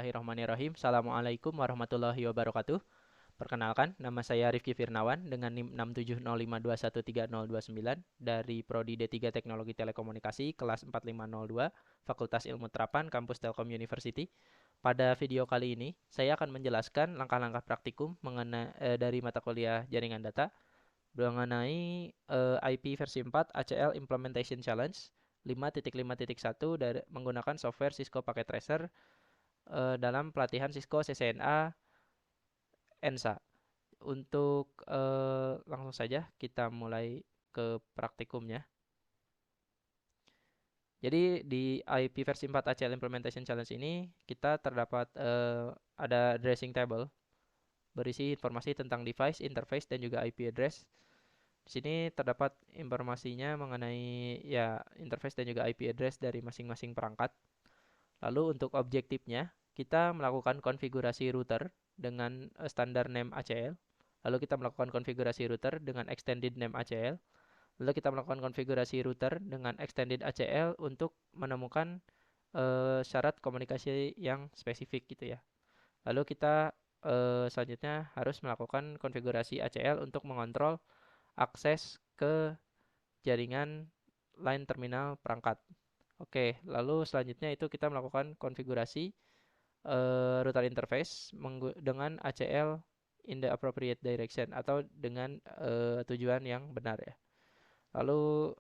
Bismillahirrahmanirrahim. Assalamualaikum warahmatullahi wabarakatuh. Perkenalkan, nama saya Rifki Firnawan dengan NIM 67052130029 dari Prodi D3 Teknologi Telekomunikasi kelas 4502 Fakultas Ilmu Terapan Kampus Telkom University. Pada video kali ini, saya akan menjelaskan langkah-langkah praktikum dari mata kuliah Jaringan Data mengenai IP versi 4 ACL Implementation Challenge 5.5.1 dari menggunakan software Cisco Packet Tracer dalam pelatihan Cisco CCNA ENSA. Untuk langsung saja kita mulai ke praktikumnya. Jadi di IP versi 4 ACL Implementation Challenge ini kita terdapat ada addressing table berisi informasi tentang device, interface dan juga IP address. Di sini terdapat informasinya mengenai ya interface dan juga IP address dari masing-masing perangkat. Lalu untuk objektifnya, kita melakukan konfigurasi router dengan standar name ACL. Lalu kita melakukan konfigurasi router dengan extended name ACL. Lalu kita melakukan konfigurasi router dengan extended ACL untuk menemukan syarat komunikasi yang spesifik gitu ya. Lalu kita selanjutnya harus melakukan konfigurasi ACL untuk mengontrol akses ke jaringan line terminal perangkat. Oke, lalu selanjutnya itu kita melakukan konfigurasi router interface dengan ACL in the appropriate direction atau dengan tujuan yang benar ya. Lalu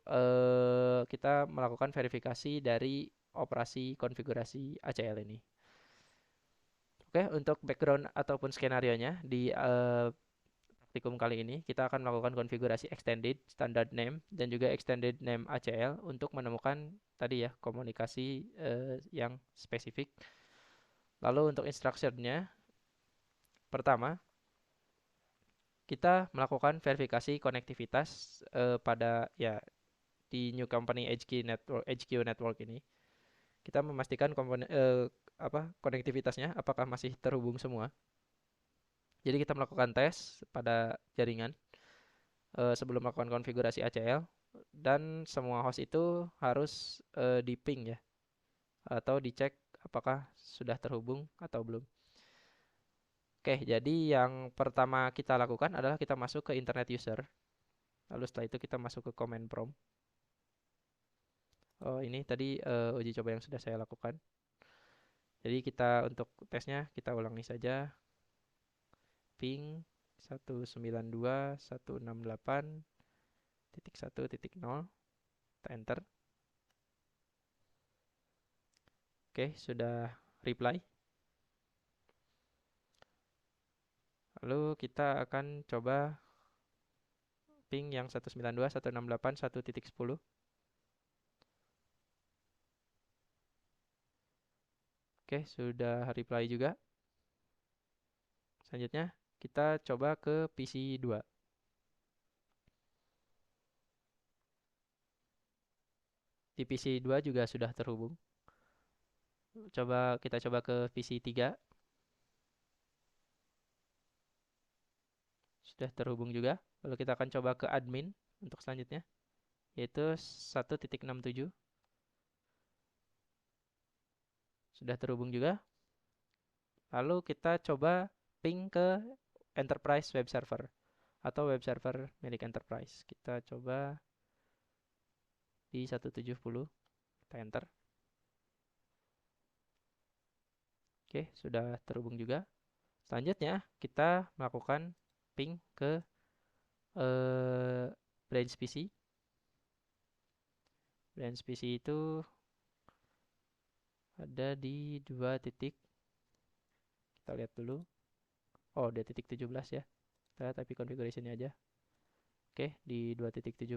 kita melakukan verifikasi dari operasi konfigurasi ACL ini. Oke, untuk background ataupun skenario-nya di praktikum kali ini kita akan melakukan konfigurasi extended standard name dan juga extended name ACL untuk menemukan tadi ya komunikasi yang spesifik. Lalu untuk instruction-nya pertama kita melakukan verifikasi konektivitas pada ya di New Company HQ Network ini. Kita memastikan konektivitasnya apakah masih terhubung semua. Jadi kita melakukan tes pada jaringan sebelum melakukan konfigurasi ACL dan semua host itu harus di ping ya atau dicek apakah sudah terhubung atau belum. Oke, jadi yang pertama kita lakukan adalah kita masuk ke internet user. Lalu setelah itu kita masuk ke command prompt. Oh, ini tadi uji coba yang sudah saya lakukan. Jadi kita untuk tesnya kita ulangi saja. Ping 192.168.1.0. Kita enter. Oke, sudah reply. Lalu kita akan coba ping yang 192.168.1.10. Oke, sudah reply juga. Selanjutnya kita coba ke PC 2. Di PC 2 juga sudah terhubung. Kita coba ke PC 3. Sudah terhubung juga. Lalu kita akan coba ke admin untuk selanjutnya, yaitu 1.67. Sudah terhubung juga. Lalu kita coba ping ke enterprise web server atau web server milik enterprise. Kita coba di 170. Kita enter. Oke, sudah terhubung juga. Selanjutnya kita melakukan ping ke branch PC. Branch PC itu ada di 2 titik. Kita lihat dulu. Oh, 2.17 ya. Kita lihat IP configuration-nya aja. Oke, di 2.17.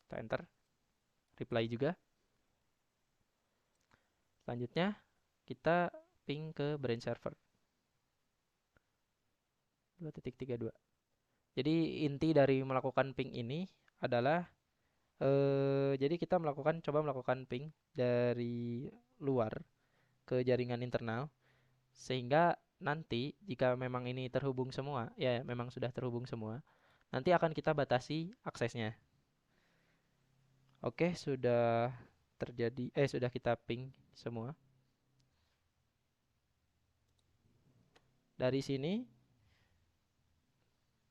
Kita enter. Reply juga. Selanjutnya kita ping ke branch server 2.32. Jadi inti dari melakukan ping ini adalah jadi kita coba melakukan ping dari luar ke jaringan internal sehingga nanti jika memang ini terhubung semua, ya memang sudah terhubung semua, nanti akan kita batasi aksesnya. Oke, sudah kita ping semua. Dari sini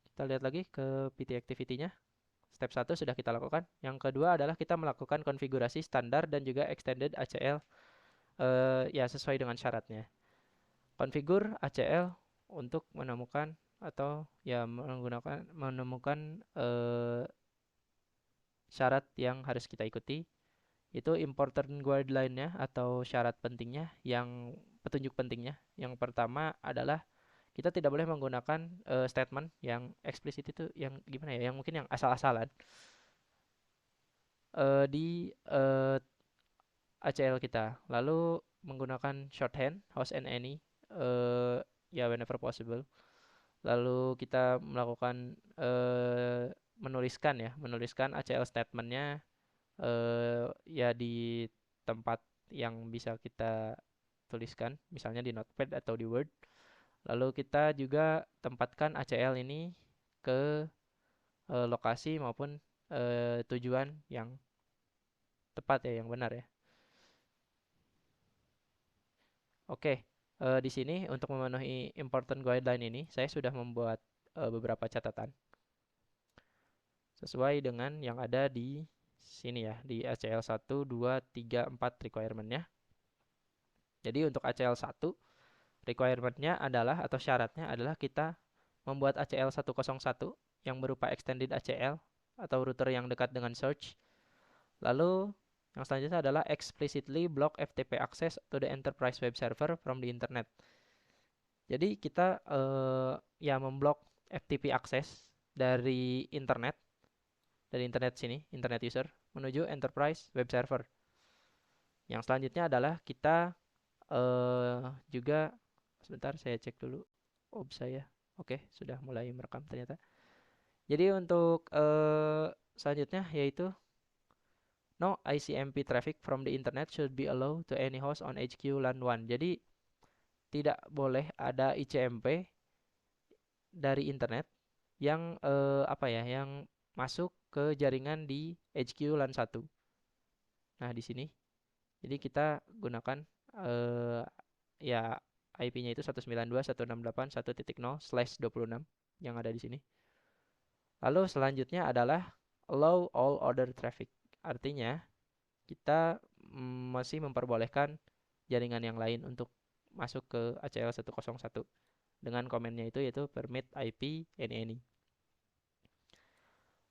kita lihat lagi ke PT activity-nya. Step 1 sudah kita lakukan. Yang kedua adalah kita melakukan konfigurasi standar dan juga extended ACL ya sesuai dengan syaratnya. Konfigur ACL untuk menemukan atau ya menemukan syarat yang harus kita ikuti. Itu important guideline-nya atau syarat pentingnya, yang petunjuk pentingnya. Yang pertama adalah kita tidak boleh menggunakan statement yang eksplisit, itu yang gimana ya, yang mungkin yang asal-asalan di ACL kita. Lalu menggunakan shorthand, host and any, ya whenever possible. Lalu kita melakukan menuliskan ACL statementnya ya di tempat yang bisa kita tuliskan, misalnya di Notepad atau di Word. Lalu kita juga tempatkan ACL ini ke lokasi maupun tujuan yang tepat ya, yang benar ya. Oke, di sini untuk memenuhi important guideline ini, saya sudah membuat beberapa catatan sesuai dengan yang ada di sini ya, di ACL 1, 2, 3, 4 requirement-nya. Jadi untuk ACL 1, requirement-nya adalah atau syaratnya adalah kita membuat ACL 101 yang berupa extended ACL atau router yang dekat dengan search. Lalu yang selanjutnya adalah explicitly block FTP access to the enterprise web server from the internet. Jadi kita ya memblok FTP access dari internet sini, internet user menuju enterprise web server. Yang selanjutnya adalah kita juga sebentar saya cek dulu saya. Oke, sudah mulai merekam ternyata. Jadi untuk selanjutnya yaitu no ICMP traffic from the internet should be allowed to any host on HQ LAN 1. Jadi tidak boleh ada ICMP dari internet yang yang masuk ke jaringan di HQ LAN 1. Nah, di sini. Jadi kita gunakan ya IP-nya itu 192.168.1.0/26 yang ada di sini. Lalu selanjutnya adalah allow all other traffic. Artinya kita masih memperbolehkan jaringan yang lain untuk masuk ke ACL 101 dengan komennya itu yaitu permit IP any.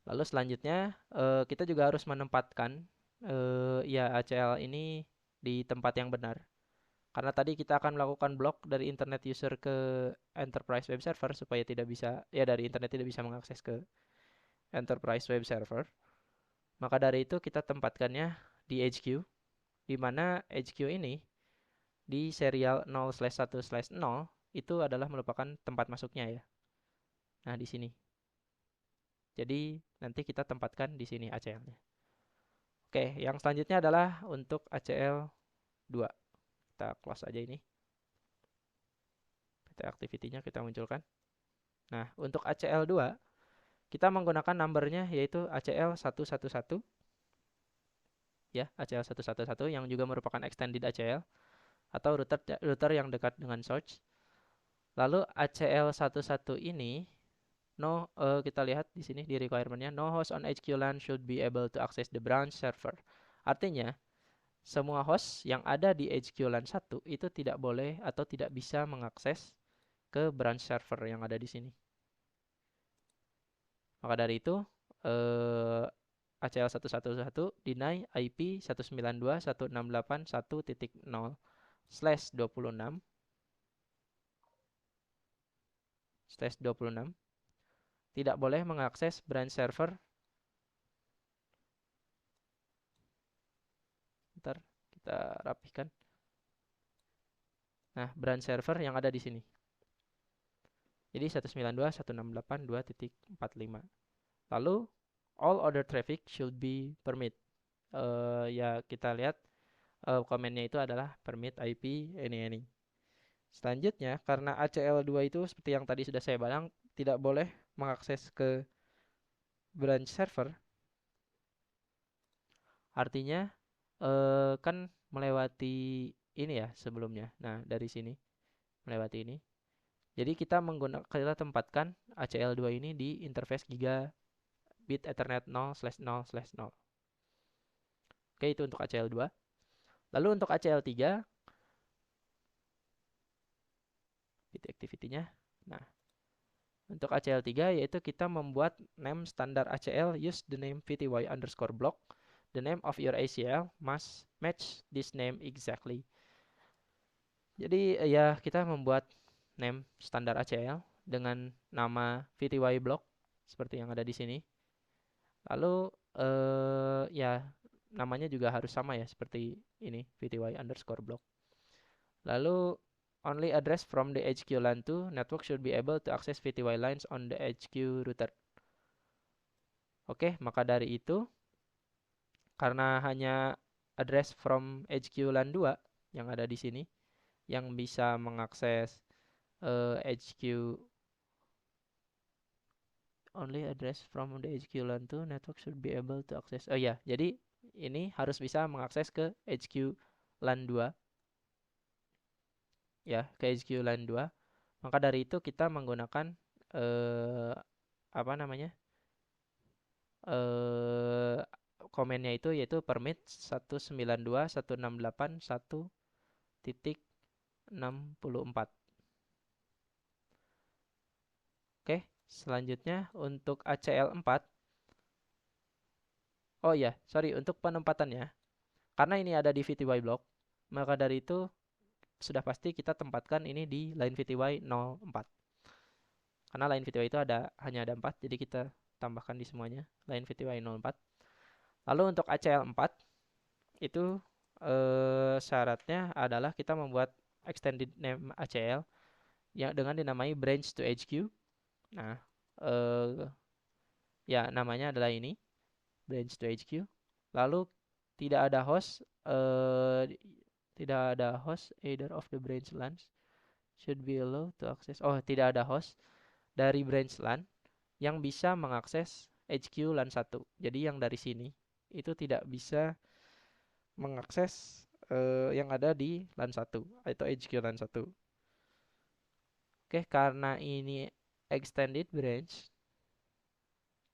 Lalu selanjutnya kita juga harus menempatkan ya ACL ini di tempat yang benar. Karena tadi kita akan melakukan block dari internet user ke enterprise web server supaya tidak bisa, ya dari internet tidak bisa mengakses ke enterprise web server. Maka dari itu kita tempatkannya di HQ, di mana HQ ini di serial 0/1/0 itu adalah merupakan tempat masuknya ya. Nah, di sini. Jadi nanti kita tempatkan di sini ACL-nya. Oke, yang selanjutnya adalah untuk ACL 2. Kita close aja ini. PT activity-nya kita munculkan. Nah, untuk ACL 2 kita menggunakan numbernya yaitu ACL 111 ya, ACL 111 yang juga merupakan extended ACL atau router yang dekat dengan source. Lalu ACL 11 ini kita lihat di sini di requirement-nya no host on HQ LAN should be able to access the branch server. Artinya semua host yang ada di HQ LAN 1 itu tidak boleh atau tidak bisa mengakses ke branch server yang ada di sini. Maka dari itu ACL 111 deny IP 192.168.1.0/26 tidak boleh mengakses branch server. Ntar kita rapihkan. Nah, branch server yang ada di sini. Jadi 192.168.2.45. Lalu all other traffic should be permit. Ya kita lihat komennya itu adalah permit IP any. Selanjutnya karena ACL2 itu seperti yang tadi sudah saya bilang tidak boleh mengakses ke branch server. Artinya kan melewati ini ya sebelumnya. Nah, dari sini melewati ini. Jadi kita tempatkan ACL2 ini di interface gigabit Ethernet 0/0/0. Oke, itu untuk ACL2. Lalu untuk ACL3, bit activity-nya. Nah, untuk ACL3 yaitu kita membuat name standar ACL use the name VTY_block. The name of your ACL must match this name exactly. Jadi ya kita membuat name standar ACL dengan nama VTY block seperti yang ada di sini. Lalu ya namanya juga harus sama ya seperti ini VTY_block. Lalu only address from the HQ LAN to network should be able to access VTY lines on the HQ router. Oke, maka dari itu karena hanya address from HQ LAN 2 yang ada di sini yang bisa mengakses HQ only address from the HQ LAN to network should be able to access. Oh ya, jadi ini harus bisa mengakses ke HQ LAN 2 ya, ke HQ LAN 2. Maka dari itu kita menggunakan eh apa namanya? eh komennya itu yaitu permit 192.168.1.64. Oke, selanjutnya untuk ACL4. Oh iya, sorry, untuk penempatannya. Karena ini ada di VTY block, maka dari itu sudah pasti kita tempatkan ini di line VTY 04. Karena line VTY itu hanya ada 4, jadi kita tambahkan di semuanya line VTY 04. Lalu untuk ACL4 itu syaratnya adalah kita membuat extended name ACL yang dengan dinamai branch to HQ. Nah, ya namanya adalah ini branch to HQ. Lalu tidak ada host either of the branch LANs should be allowed to access. Oh, tidak ada host dari branch LAN yang bisa mengakses HQ LAN 1. Jadi yang dari sini itu tidak bisa mengakses yang ada di LAN 1 atau HQ LAN 1. Oke, karena ini extended branch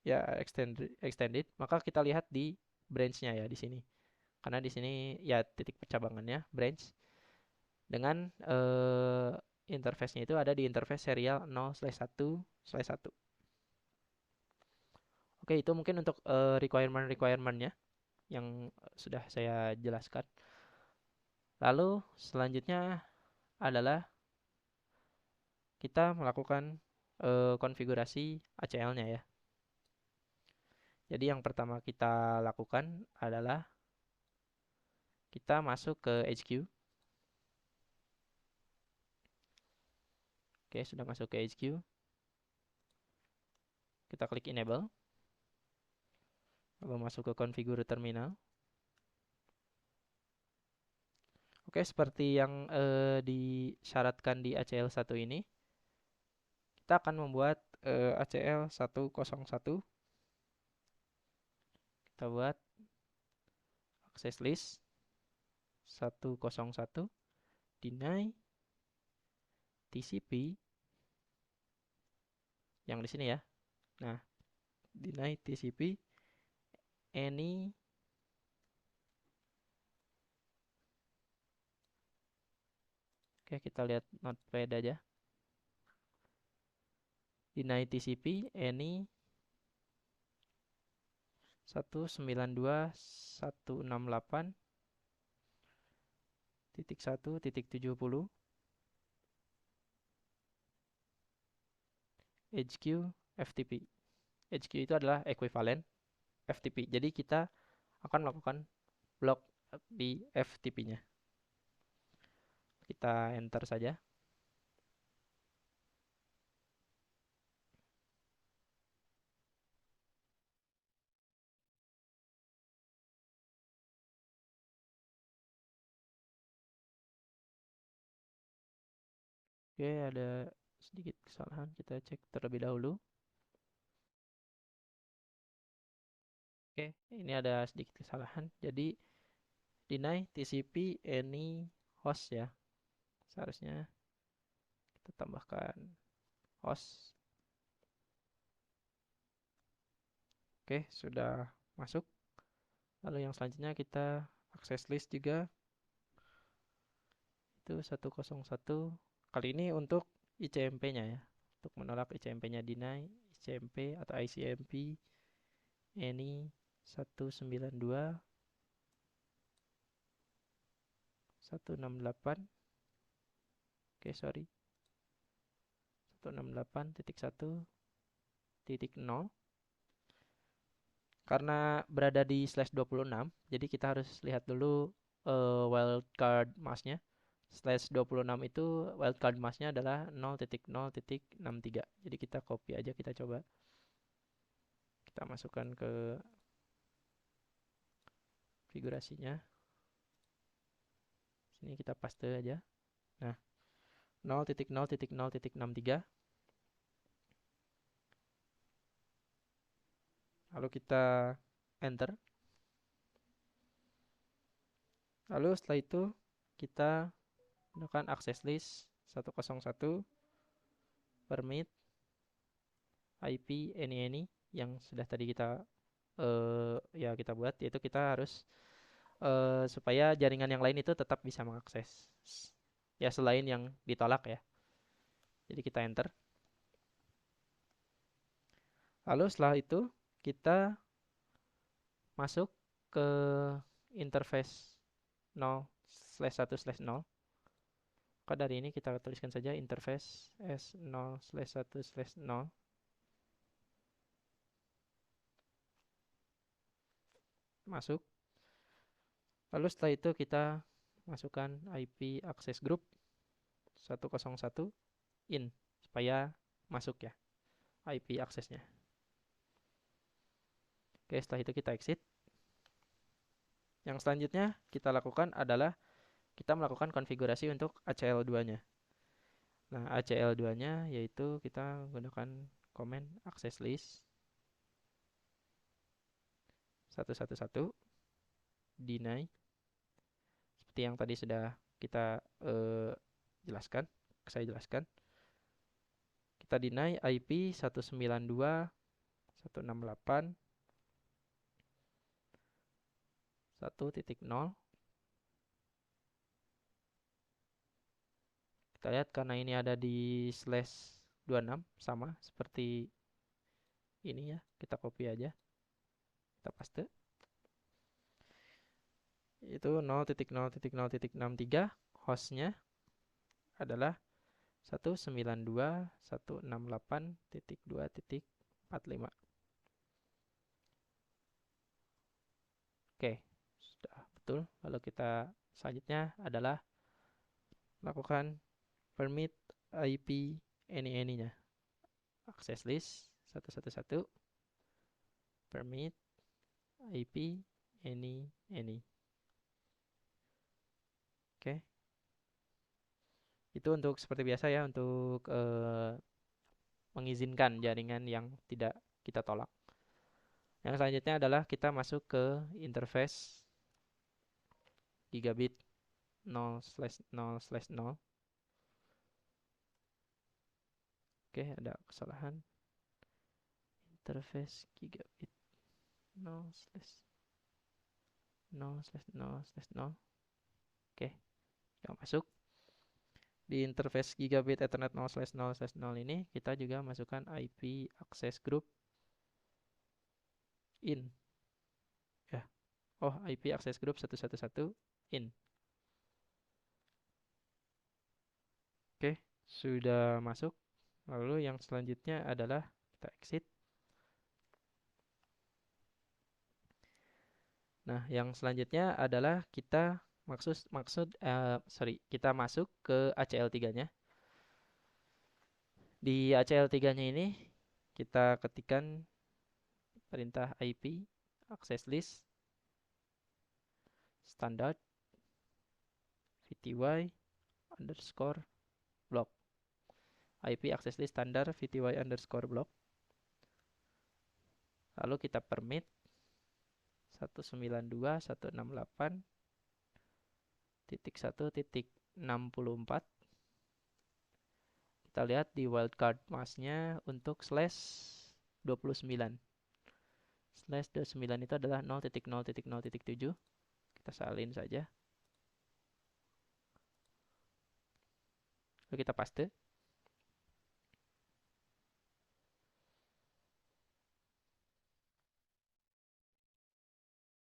ya extended, maka kita lihat di branch-nya ya di sini. Karena di sini ya titik percabangannya branch dengan interface-nya itu ada di interface serial 0/1/1. Oke, itu mungkin untuk requirement-requirementnya yang sudah saya jelaskan. Lalu selanjutnya adalah kita melakukan konfigurasi ACL-nya ya. Jadi yang pertama kita lakukan adalah kita masuk ke HQ. Oke, sudah masuk ke HQ. Kita klik enable. Lalu masuk ke configure terminal. Oke, seperti yang disyaratkan di ACL1 ini, kita akan membuat ACL101. Kita buat access list 101 deny TCP yang di sini ya. Nah, deny TCP any Oke, kita lihat notepad aja. Deny TCP any 192.168.1.70 HQ FTP. HQ itu adalah ekuivalen FTP. Jadi kita akan melakukan blok di FTP-nya. Kita enter saja. Oke, ada sedikit kesalahan. Kita cek terlebih dahulu. Oke, ini ada sedikit kesalahan. Jadi deny TCP any host ya. Seharusnya kita tambahkan host. Oke, sudah masuk. Lalu yang selanjutnya kita akses list juga. Itu 101. Kali ini untuk ICMP-nya ya. Untuk menolak ICMP-nya deny, ICMP atau ICMP any 192 168. Oke, sorry. 168.1.0. Karena berada di /26, jadi kita harus lihat dulu wildcard masknya. /26 itu wildcard masknya adalah 0.0.63. Jadi kita copy aja, kita coba. Kita masukkan ke konfigurasinya. Sini kita paste aja. Nah, 0.0.0.63. Lalu kita enter. Lalu setelah itu kita gunakan access list 101 permit IP any yang sudah tadi kita ya kita buat, yaitu kita harus supaya jaringan yang lain itu tetap bisa mengakses ya selain yang ditolak ya. Jadi kita enter. Lalu setelah itu kita masuk ke interface 0/1/0. Maka dari ini kita tuliskan saja interface S0/1/0. Masuk. Lalu setelah itu kita masukkan IP access group 101 in supaya masuk ya IP aksesnya. Oke, setelah itu kita exit. Yang selanjutnya kita lakukan adalah kita melakukan konfigurasi untuk ACL2-nya. Nah, ACL2-nya yaitu kita menggunakan command access list 111 deny seperti yang tadi sudah kita jelaskan, saya jelaskan. Kita deny IP 192.168.1.0. Kita lihat karena ini ada di /26 sama seperti ini ya. Kita copy aja. Kita paste. Itu 0.0.0.63 hostnya adalah 192.168.2.45. Oke, sudah betul. Lalu kita selanjutnya adalah lakukan permit IP any-nya. Access list 111 permit IP any. Oke. Itu untuk seperti biasa ya, untuk mengizinkan jaringan yang tidak kita tolak. Yang selanjutnya adalah kita masuk ke interface gigabit 0/0/0. Oke, ada kesalahan. Interface gigabit 0/0/0/0. Oke, sudah masuk. Di interface gigabit Ethernet 0/0/0 ini kita juga masukkan IP access group in. Ya. Oh, IP access group 111 in. Oke, sudah masuk. Lalu yang selanjutnya adalah kita exit. Nah, yang selanjutnya adalah kita kita masuk ke ACL3-nya. Di ACL3-nya ini kita ketikkan perintah IP access list standard VTY underscore block. IP access list standar VTY underscore block. Lalu kita permit 192.168.1.64. Kita lihat di wildcard masknya untuk /29. /29 itu adalah 0.0.0.7. Kita salin saja. Lalu kita paste.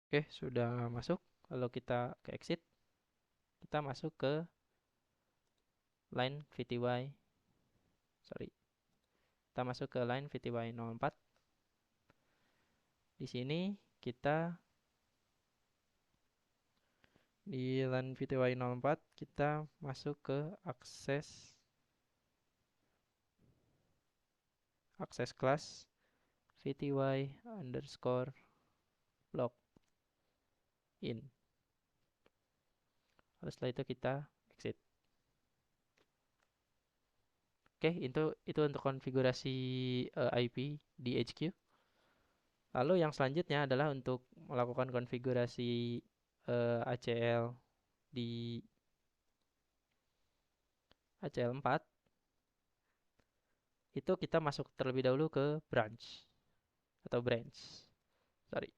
Oke, sudah masuk. Lalu kita ke exit. Kita masuk ke line VTY. Sorry. Kita masuk ke line VTY 04. Di sini kita di line VTY 04 kita masuk ke akses class VTY underscore log in. Lalu setelah itu kita exit. Oke, itu untuk konfigurasi IP di HQ. Lalu yang selanjutnya adalah untuk melakukan konfigurasi ACL di ACL 4. Itu kita masuk terlebih dahulu ke branch. Sorry.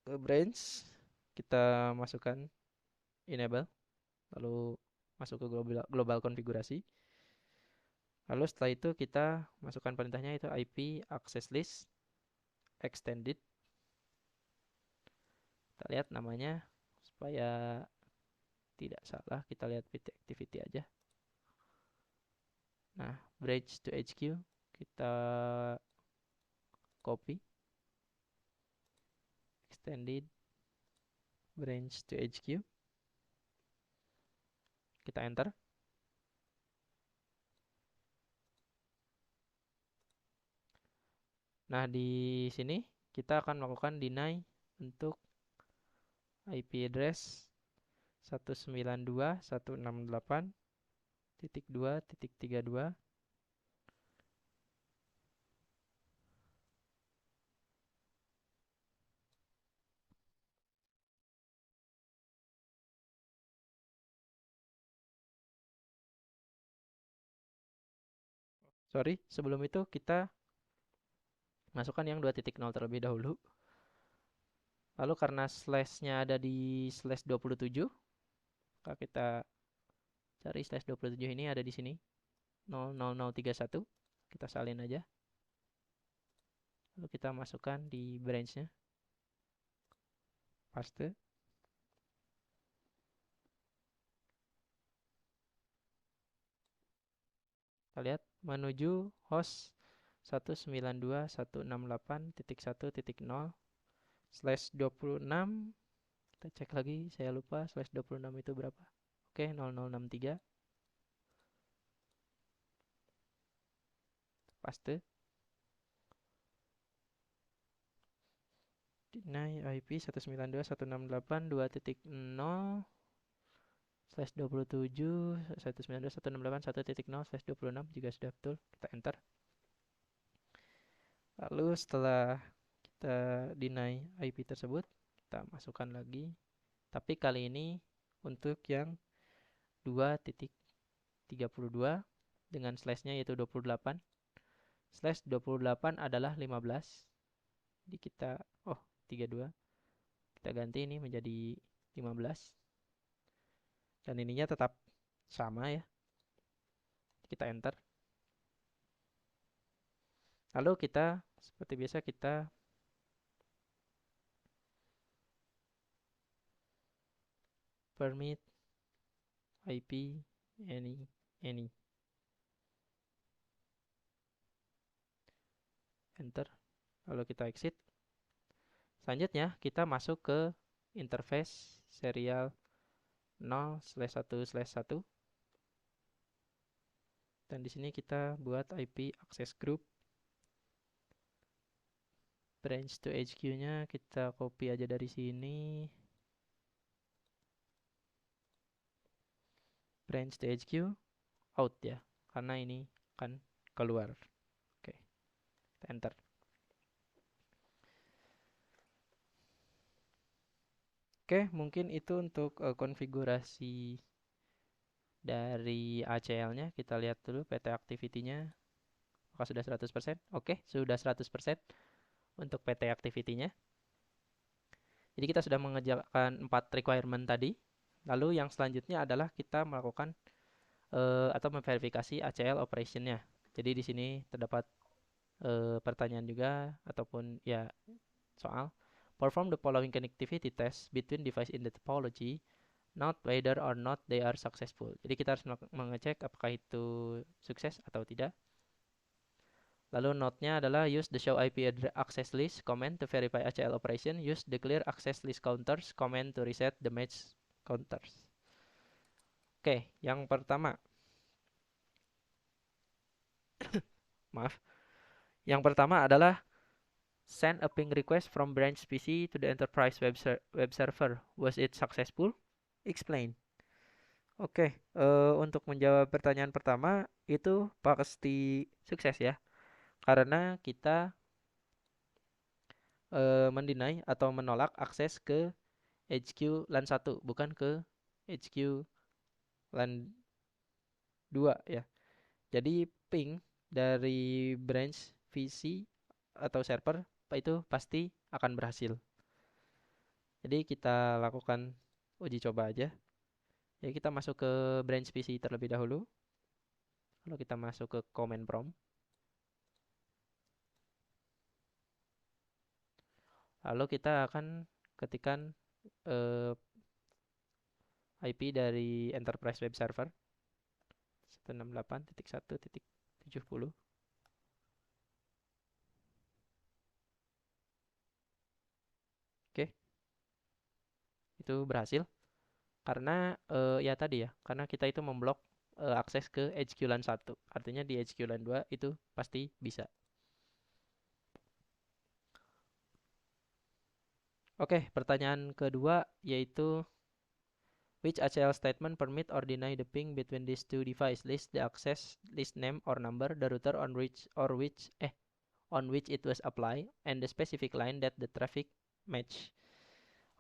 Ke branch, kita masukkan enable, lalu masuk ke global konfigurasi. Lalu setelah itu kita masukkan perintahnya itu IP access list extended. Kita lihat namanya supaya tidak salah, kita lihat PT activity aja. Nah, bridge to HQ kita copy, extended branch to HQ, kita enter. Nah, di sini kita akan melakukan deny untuk IP address 192.168.2.32. Sorry, sebelum itu kita masukkan yang 2.0 terlebih dahulu. Lalu karena slashnya ada di /27, maka kita cari /27 ini ada di sini 00031. Kita salin aja. Lalu kita masukkan di branch-nya. Paste. Kita lihat menuju host 192.168.1.0/26. Kita cek lagi, saya lupa /26 itu berapa. Oke, 0063. Paste. Deny IP 192.168.2.0/27 192.168.1.0/26 jika sudah betul, kita enter. Lalu setelah kita deny IP tersebut, kita masukkan lagi, tapi kali ini untuk yang 2.32 dengan slashnya yaitu 28. /28 adalah 15. Jadi kita 32. Kita ganti ini menjadi 15. Dan ininya tetap sama ya. Kita enter. Lalu kita seperti biasa kita permit IP any. Enter. Lalu kita exit. Selanjutnya kita masuk ke interface serial 0/1/1. Dan di sini kita buat IP access group. Branch to HQ-nya kita copy aja dari sini. Branch to HQ out ya, karena ini kan keluar. Oke, kita enter. Oke, mungkin itu untuk konfigurasi Dari ACL-nya kita lihat dulu PT activity-nya apakah sudah 100%? Oke, sudah 100% untuk PT activity-nya. Jadi kita sudah mengerjakan 4 requirement tadi. Lalu yang selanjutnya adalah kita melakukan atau memverifikasi ACL operation-nya. Jadi di sini terdapat pertanyaan juga ataupun ya soal perform the following connectivity test between device in the topology, not whether or not they are successful. Jadi kita harus mengecek apakah itu sukses atau tidak. Lalu note-nya adalah use the show IP access list command to verify ACL operation, use the clear access list counters command to reset the match counters. Oke, yang pertama, maaf. Yang pertama adalah send a ping request from branch PC to the enterprise web server. Was it successful? Explain. Oke, untuk menjawab pertanyaan pertama itu pasti sukses ya. Karena kita mendinai atau menolak akses ke HQ LAN 1, bukan ke HQ LAN 2 ya. Jadi ping dari branch VC atau server itu pasti akan berhasil. Jadi kita lakukan uji coba aja. Jadi kita masuk ke branch PC terlebih dahulu. Lalu kita masuk ke command prompt. Lalu kita akan ketikkan IP dari enterprise web server 168.1.70. Oke, itu berhasil. Karena ya tadi ya, karena kita itu memblok akses ke HQ LAN 1. Artinya di HQ LAN 2 itu pasti bisa. Oke, pertanyaan kedua yaitu which ACL statement permit or deny the ping between these two devices? List the access, list name or number, the router on which it was applied, and the specific line that the traffic match.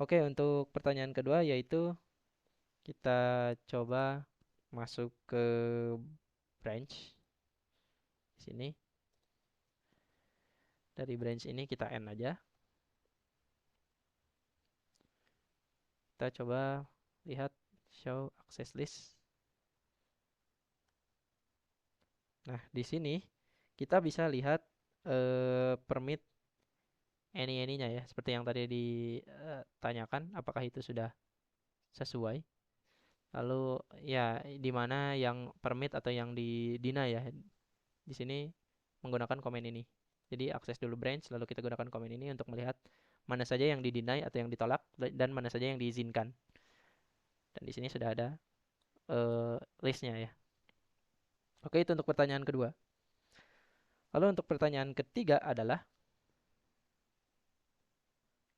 Oke, untuk pertanyaan kedua yaitu kita coba masuk ke branch di sini. Dari branch ini kita N aja. Kita coba lihat show access list. Nah, di sini kita bisa lihat permit any-nya ya, seperti yang tadi ditanyakan apakah itu sudah sesuai. Lalu ya di mana yang permit atau yang di deny ya. Di sini menggunakan komen ini. Jadi akses dulu branch lalu kita gunakan komen ini untuk melihat mana saja yang di deny atau yang ditolak dan mana saja yang diizinkan. Dan di sini sudah ada listnya ya. Oke, itu untuk pertanyaan kedua. Lalu untuk pertanyaan ketiga adalah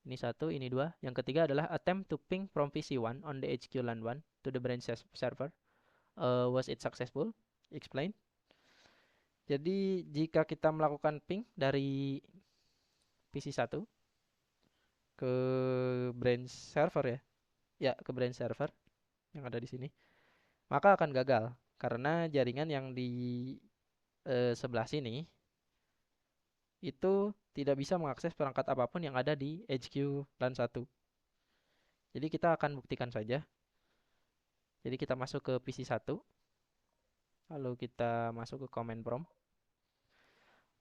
ini satu, ini dua. Yang ketiga adalah attempt to ping from PC1 on the HQ LAN 1 to the branch server. Was it successful? Explain. Jadi jika kita melakukan ping dari PC1 ke branch server ya. Ya, ke branch server yang ada di sini. Maka akan gagal karena jaringan yang di sebelah sini itu tidak bisa mengakses perangkat apapun yang ada di HQ LAN 1. Jadi kita akan buktikan saja. Jadi kita masuk ke PC1. Lalu kita masuk ke command prompt.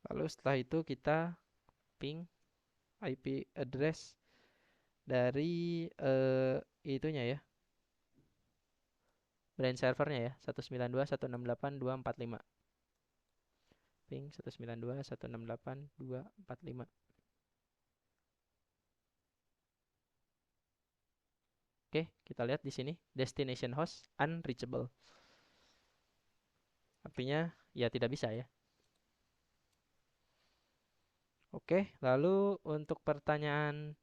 Lalu setelah itu kita ping IP address dari itunya ya. Branch servernya ya, 192.168.245. Ping 192.168.245. Oke, kita lihat di sini destination host unreachable. Artinya ya tidak bisa ya. Oke, lalu untuk pertanyaan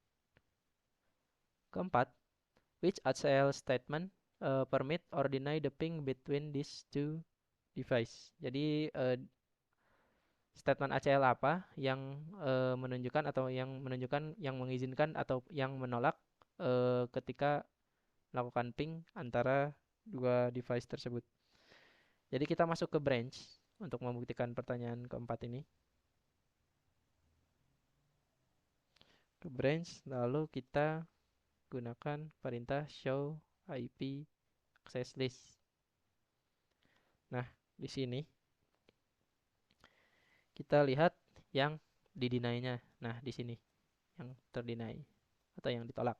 keempat, which ACL statement permit or deny the ping between these two device. Jadi statement ACL apa yang menunjukkan atau yang menunjukkan yang mengizinkan atau yang menolak ketika melakukan ping antara dua device tersebut. Jadi kita masuk ke branch untuk membuktikan pertanyaan keempat ini. Ke branch, lalu kita gunakan perintah show IP access list. Nah, di sini kita lihat yang di-deny-nya. Nah, di sini yang terdeny atau yang ditolak.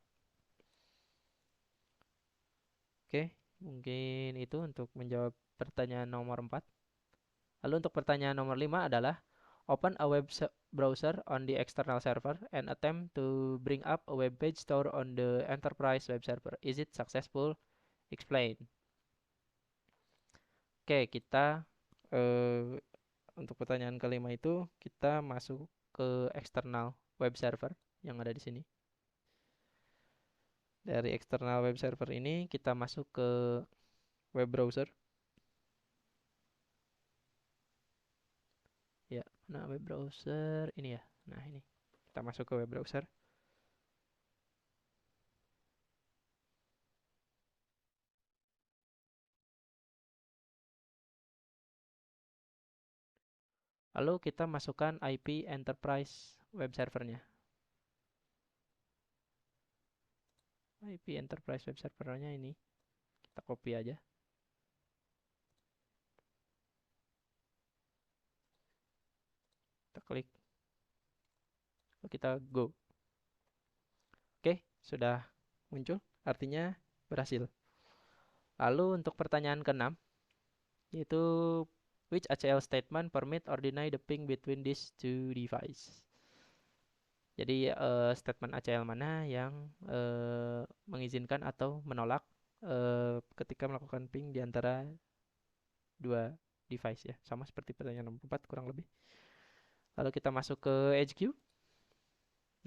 Oke, mungkin itu untuk menjawab pertanyaan nomor 4. Lalu untuk pertanyaan nomor 5 adalah open a web browser on the external server and attempt to bring up a web page stored on the enterprise web server. Is it successful? Explain. Oke, kita eh, untuk pertanyaan kelima itu kita masuk ke external web server yang ada di sini. Dari external web server ini kita masuk ke web browser. Ya, nah web browser ini ya. Nah, ini. Kita masuk ke web browser. Lalu kita masukkan IP enterprise web servernya. IP enterprise web servernya ini. Kita copy aja. Kita klik. Lalu kita go. Oke, sudah muncul. Artinya berhasil. Lalu untuk pertanyaan keenam, yaitu which ACL statement permit or deny the ping between these two devices. Jadi statement ACL mana yang mengizinkan atau menolak ketika melakukan ping di antara dua device ya. Sama seperti pertanyaan nomor 4 kurang lebih. Lalu kita masuk ke HQ.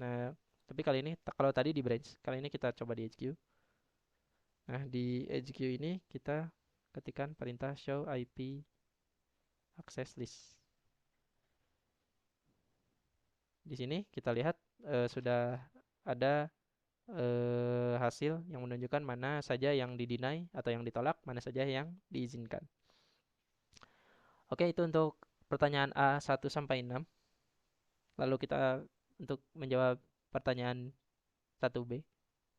Nah, tapi kali ini kalau tadi di branch, kali ini kita coba di HQ. Nah, di HQ ini kita ketikkan perintah show IP access list. Di sini kita lihat sudah ada hasil yang menunjukkan mana saja yang di-deny atau yang ditolak, mana saja yang diizinkan. Oke, itu untuk pertanyaan A1 sampai 6. Lalu kita untuk menjawab pertanyaan 1B.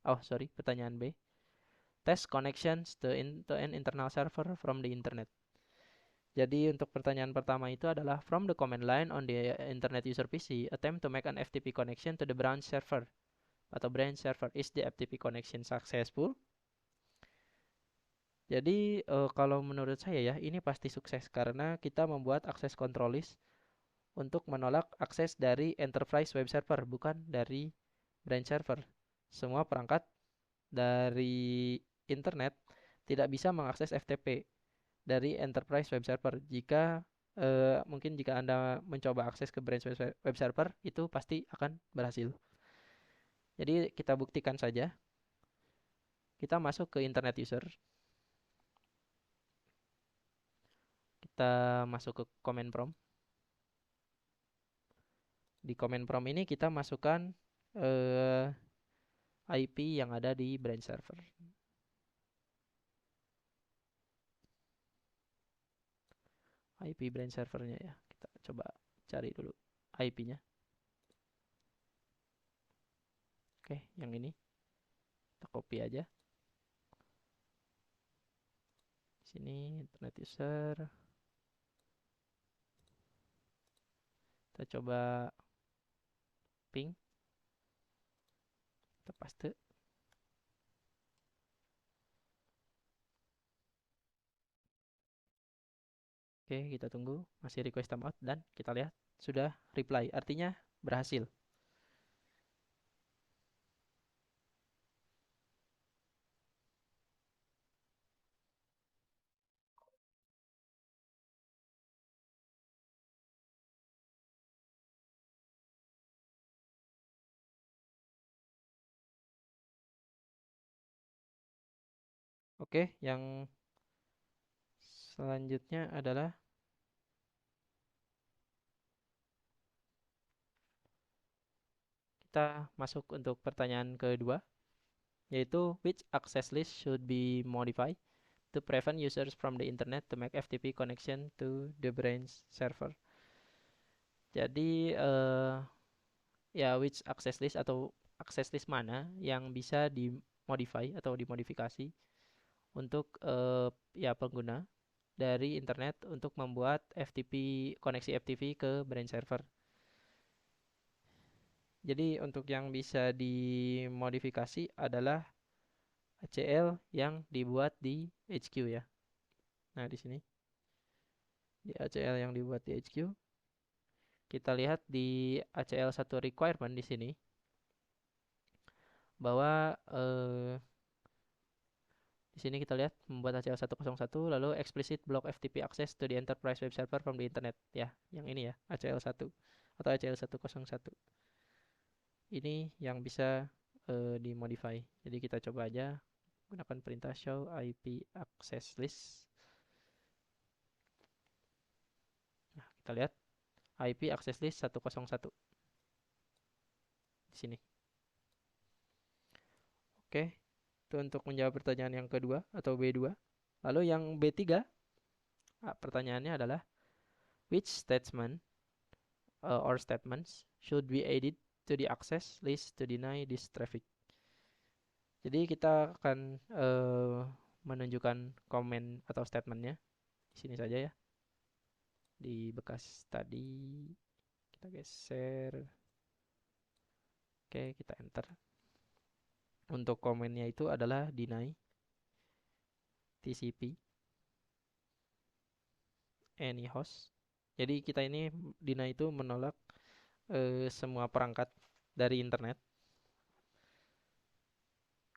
Oh, sorry, pertanyaan B. Test connections to an internal server from the internet. Jadi untuk pertanyaan pertama itu adalah from the command line on the internet user PC, attempt to make an FTP connection to the branch server atau branch server. Is the FTP connection successful? Jadi kalau menurut saya ya ini pasti sukses karena kita membuat akses control list untuk menolak akses dari enterprise web server bukan dari branch server. Semua perangkat dari internet tidak bisa mengakses FTP dari enterprise web server. Jika mungkin jika Anda mencoba akses ke branch web server itu pasti akan berhasil. Jadi kita buktikan saja. Kita masuk ke internet user. Kita masuk ke command prompt. Di command prompt ini kita masukkan IP yang ada di branch server. IP branch servernya ya. Kita coba cari dulu IP-nya. Oke, yang ini. Kita copy aja. Sini internet user. Kita coba ping. Kita paste. Oke, kita tunggu. Masih request timeout dan kita lihat sudah reply. Artinya berhasil. Oke, yang selanjutnya adalah kita masuk untuk pertanyaan kedua, yaitu which access list should be modified to prevent users from the internet to make FTP connection to the branch server. Jadi ya which access list atau access list mana yang bisa dimodify atau dimodifikasi untuk ya pengguna dari internet untuk membuat FTP koneksi FTP ke branch server. Jadi untuk yang bisa dimodifikasi adalah ACL yang dibuat di HQ ya. Nah, di sini di ACL yang dibuat di HQ, kita lihat di ACL1 requirement di sini bahwa di sini kita lihat membuat ACL101 lalu explicit block FTP access to the enterprise web server from the internet ya, yang ini ya, ACL1 atau ACL101. Ini yang bisa dimodify. Jadi kita coba aja gunakan perintah show IP access list. Nah, kita lihat IP access list 101 di sini. Oke, itu untuk menjawab pertanyaan yang kedua atau B2. Lalu yang B3, pertanyaannya adalah which statement or statements should be added to the access list to deny this traffic. Jadi kita akan menunjukkan komen atau statementnya di sini saja ya. Di bekas tadi kita geser. Oke, kita enter. Untuk komennya itu adalah deny TCP any host. Jadi kita ini deny itu menolak semua perangkat dari internet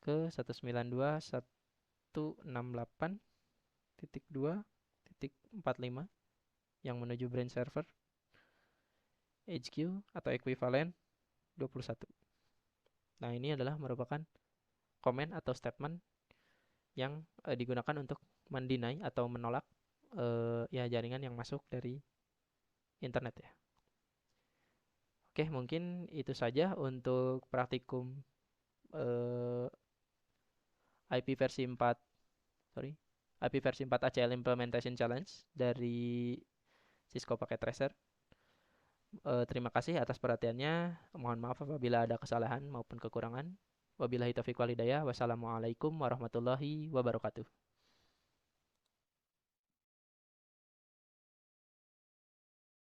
ke 192.168.2.45 yang menuju branch server HQ atau equivalent 21. Nah, ini adalah merupakan komen atau statement yang digunakan untuk mendeny atau menolak ya jaringan yang masuk dari internet ya. Oke, mungkin itu saja untuk praktikum IP versi 4 ACL Implementation Challenge dari Cisco Packet Tracer. Terima kasih atas perhatiannya. Mohon maaf apabila ada kesalahan maupun kekurangan. Wabillahi taufiq wal hidayah. Wassalamualaikum warahmatullahi wabarakatuh.